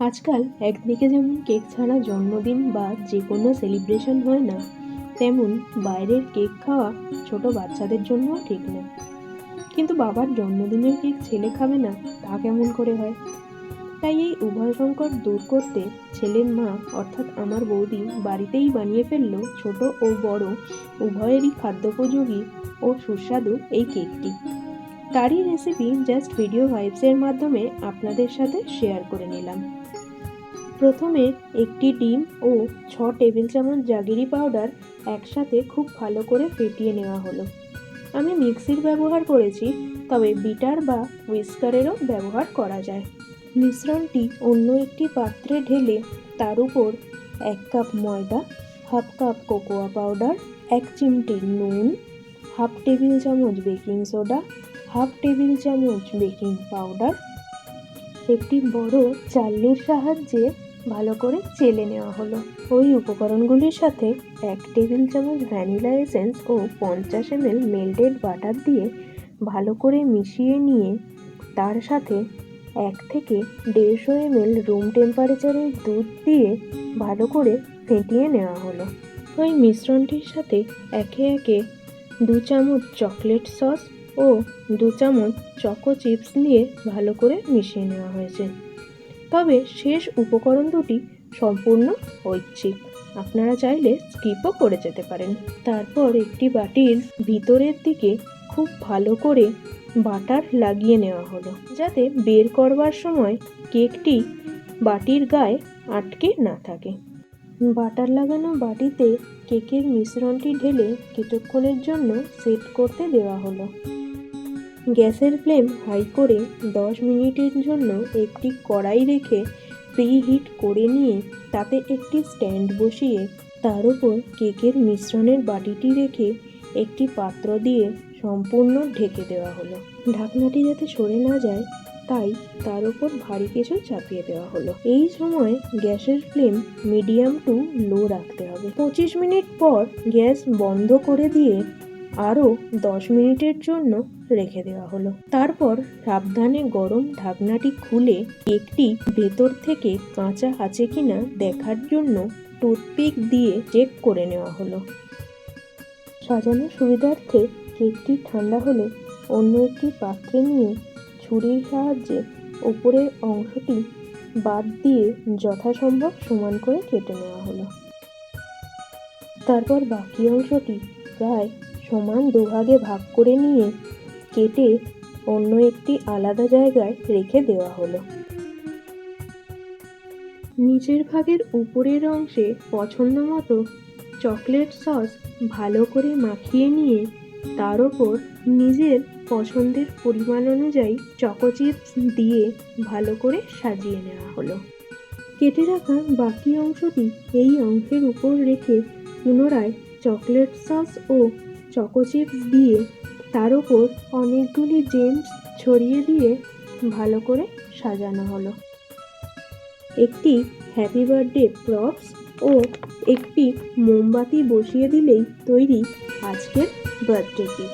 আজকাল একদিকে যেমন কেক ছাড়া জন্মদিন বা যে কোনো সেলিব্রেশন হয় না, তেমন বাইরের কেক খাওয়া ছোট বাচ্চাদের জন্যও ঠিক না। কিন্তু বাবার জন্মদিনের কেক ছেলে খাবে না, তা কেমন করে হয়? তাই এই উভয় সংকট দূর করতে ছেলের মা অর্থাৎ আমার বৌদি বাড়িতেই বানিয়ে ফেললো ছোট ও বড় উভয়েরই খাদ্যোপযোগী ও সুস্বাদু এই কেকটি। তারই রেসিপি জাস্ট ভিডিও ভাইবসের মাধ্যমে আপনাদের সাথে শেয়ার করে নিলাম। প্রথমে একটি ডিম ও 6 টেবিল চামচ জাগিরি পাউডার একসাথে খুব ভালো করে ফেটিয়ে নেওয়া হলো। আমি মিক্সির ব্যবহার করেছি, তবে বিটার বা হুইস্কারেরও ব্যবহার করা যায়। মিশ্রণটি অন্য একটি পাত্রে ঢেলে তার উপর 1 কাপ ময়দা, হাফ কাপ কোকোয়া পাউডার, 1 চিমটি নুন, হাফ টেবিল চামচ বেকিং সোডা, হাফ টেবিল চামচ বেকিং পাউডার, একটি বড় চালনির সাহায্যে ভালো করে চেলে নেওয়া হলো। ওই উপকরণগুলির সাথে 1 টেবিল চামচ ভ্যানিলা এসেন্স ও 50 ml মেল্টেড বাটার দিয়ে ভালো করে মিশিয়ে নিয়ে তার সাথে 1 থেকে 150 ml রুম টেম্পারেচারের দুধ দিয়ে ভালো করে ফেটিয়ে নেওয়া হলো। ওই মিশ্রণটির সাথে একে একে 2 চামচ চকলেট সস ও 2 চামচ চকো চিপস নিয়ে ভালো করে মিশিয়ে নেওয়া হয়েছে। তবে শেষ উপকরণ দুটি সম্পূর্ণ ঐচ্ছিক, আপনারা চাইলে স্কিপও করে যেতে পারেন। তারপর একটি বাটির ভিতরের দিকে খুব ভালো করে বাটার লাগিয়ে নেওয়া হলো, যাতে বের করবার সময় কেকটি বাটির গায়ে আটকে না থাকে। বাটার লাগানো বাটিতে কেকের মিশ্রণটি ঢেলে কিছুক্ষণের জন্য সেট করতে দেওয়া হলো। গ্যাসের ফ্লেম হাই করে 10 মিনিটের জন্য একটি কড়াই রেখে প্রিহিট করে নিয়ে তাতে একটি স্ট্যান্ড বসিয়ে তার উপর কেকের মিশ্রণের বাটিটি রেখে একটি পাত্র দিয়ে সম্পূর্ণ ঢেকে দেওয়া হলো। ঢাকনাটি যাতে সরে না যায়, তাই তার উপর ভারী কিছু চাপিয়ে দেওয়া হলো। এই সময় গ্যাসের ফ্লেম মিডিয়াম টু লো রাখতে হবে। 25 মিনিট পর গ্যাস বন্ধ করে দিয়ে আরও 10 মিনিটের জন্য রেখে দেওয়া হলো। তারপর সাবধানে গরম ঢাকনাটি খুলে কেকটি ভেতর থেকে কাঁচা আছে কিনা দেখার জন্য টুথপিক দিয়ে চেক করে নেওয়া হলো। সাজানোর সুবিধার্থে কেকটি ঠান্ডা হলে অন্য একটি পাত্রে নিয়ে ছুরির সাহায্যে উপরের অংশটি বাদ দিয়ে যথাসম্ভব সমান করে কেটে নেওয়া হলো। তারপর বাকি অংশটি প্রায় সমান দুভাগে ভাগ করে নিয়ে কেটে অন্য একটি আলাদা জায়গায় রেখে দেওয়া হলো। নিচের ভাগের উপরের অংশে পছন্দ মতো চকলেট সস ভালো করে মাখিয়ে নিয়ে তার ওপর নিজের পছন্দের পরিমাণ অনুযায়ী চকো চিপস দিয়ে ভালো করে সাজিয়ে নেওয়া হলো। কেটে রাখা বাকি অংশটি এই অংশের উপর রেখে পুনরায় চকলেট সস ও চকো চিপস দিয়ে তার ওপর অনেকগুলি জেমস ছড়িয়ে দিয়ে ভালো করে সাজানো হলো। একটি হ্যাপি বার্থডে প্রপস ও একটি মোমবাতি বসিয়ে দিলেই তৈরি আজকের বার্থডে কেক।